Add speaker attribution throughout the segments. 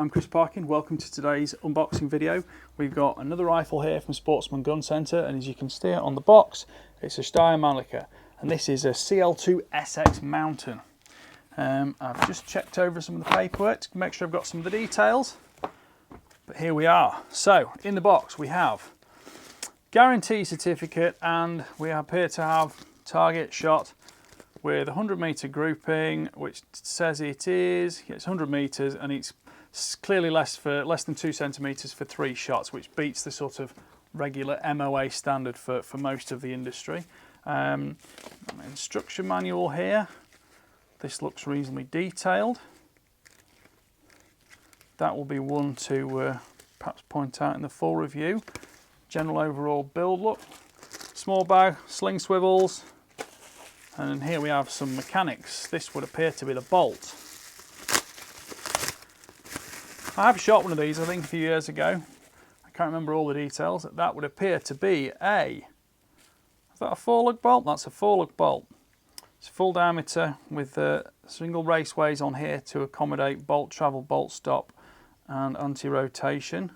Speaker 1: I'm Chris Parkin. Welcome to today's unboxing video. We've got another rifle here from Sportsman Gun Centre, and as you can see on the box, it's a Steyr Mannlicher, and this is a CL2 SX Mountain. I've just checked over some of the paperwork to make sure I've got some of the details, but here we are. So in the box we have guarantee certificate, and we appear to have target shot with 100 metre grouping, which says it's 100 metres, and it's clearly less than 2 centimetres for 3 shots, which beats the sort of regular MOA standard for most of the industry. Instruction manual here. This looks reasonably detailed. That will be one to perhaps point out in the full review. General overall build look. Small bow, sling swivels, and here we have some mechanics. This would appear to be the bolt. I have shot one of these, I think, a few years ago. I can't remember all the details. That would appear to be is that a 4-lug bolt? That's a 4-lug bolt. It's full diameter with single raceways on here to accommodate bolt travel, bolt stop, and anti-rotation.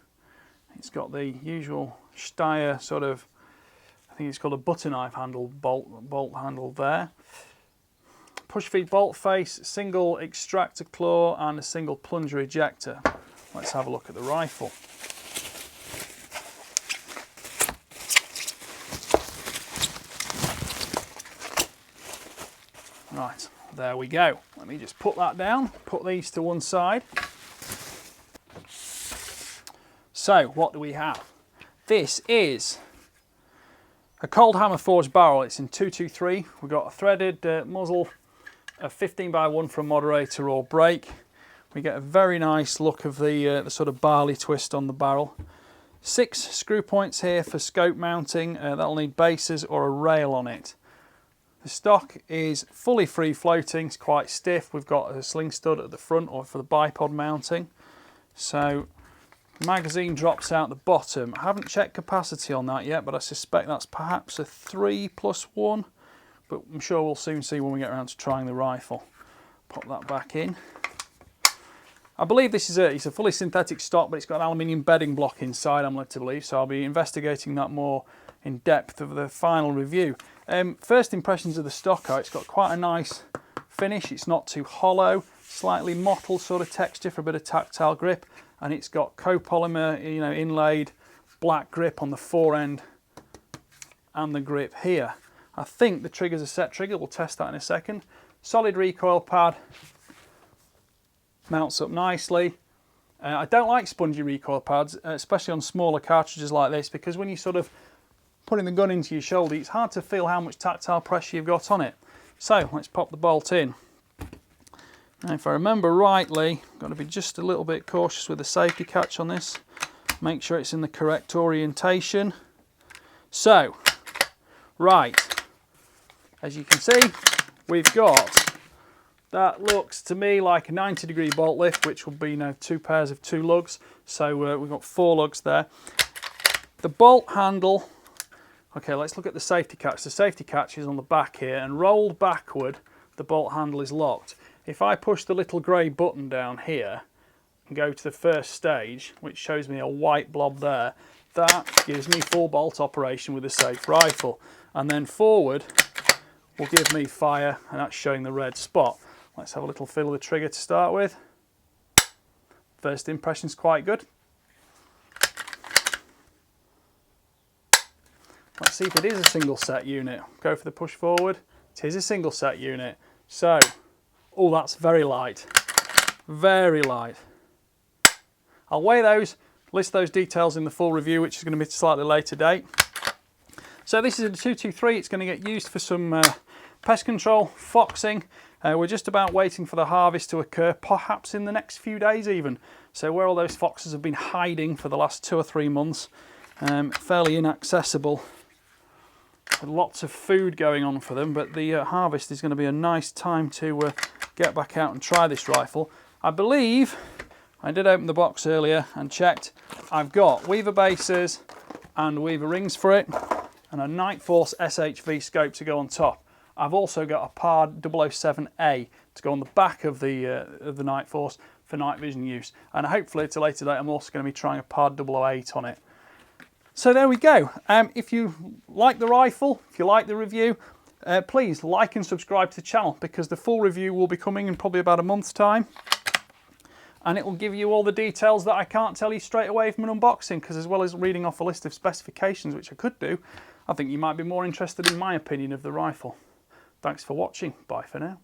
Speaker 1: It's got the usual Steyr sort of, I think it's called a butter knife handle bolt handle there. Push feed bolt face, single extractor claw, and a single plunger ejector. Let's have a look at the rifle. Right, there we go. Let me just put that down, put these to one side. So, what do we have? This is a cold hammer forged barrel. It's in 223. We've got a threaded muzzle, a 15x1 for a moderator or break. We get a very nice look of the sort of barley twist on the barrel. 6 screw points here for scope mounting. That'll need bases or a rail on it. The stock is fully free floating. It's quite stiff. We've got a sling stud at the front or for the bipod mounting. So magazine drops out the bottom. I haven't checked capacity on that yet, but I suspect that's perhaps a 3+1, but I'm sure we'll soon see when we get around to trying the rifle. Pop that back in. I believe this is it's a fully synthetic stock, but it's got an aluminium bedding block inside, I'm led to believe, so I'll be investigating that more in depth of the final review. First impressions of the stock are it's got quite a nice finish. It's not too hollow, slightly mottled sort of texture for a bit of tactile grip, and it's got copolymer, inlaid black grip on the fore end and the grip here. I think the trigger's a set trigger. We'll test that in a second. Solid recoil pad, mounts up nicely. I don't like spongy recoil pads, especially on smaller cartridges like this, because when you sort of putting the gun into your shoulder, it's hard to feel how much tactile pressure you've got on it. So let's pop the bolt in. Now, if I remember rightly, I've got to be just a little bit cautious with the safety catch on this. Make sure it's in the correct orientation. So, right, as you can see, we've got, that looks to me like a 90-degree bolt lift, which will be 2 pairs of 2 lugs. So we've got 4 lugs there. The bolt handle, okay, let's look at the safety catch. The safety catch is on the back here, and rolled backward, the bolt handle is locked. If I push the little grey button down here and go to the first stage, which shows me a white blob there, that gives me full bolt operation with a safe rifle. And then forward will give me fire, and that's showing the red spot. Let's have a little feel of the trigger to start with. First impression's quite good. Let's see if it is a single set unit. Go for the push forward. It is a single set unit. So, oh, that's very light. Very light. I'll weigh those, list those details in the full review, which is going to be a slightly later date. So this is a 223. It's going to get used for some pest control, foxing. We're just about waiting for the harvest to occur, perhaps in the next few days even. So where all those foxes have been hiding for the last 2 or 3 months, fairly inaccessible, with lots of food going on for them, but the harvest is going to be a nice time to get back out and try this rifle. I believe, I did open the box earlier and checked, I've got weaver bases and weaver rings for it, and a Nightforce SHV scope to go on top. I've also got a PARD 007A to go on the back of the Nightforce for night vision use. And hopefully at a later date I'm also going to be trying a PARD 008 on it. So there we go. If you like the rifle, if you like the review, please like and subscribe to the channel, because the full review will be coming in probably about a month's time. And it will give you all the details that I can't tell you straight away from an unboxing, because as well as reading off a list of specifications, which I could do, I think you might be more interested in my opinion of the rifle. Thanks for watching. Bye for now.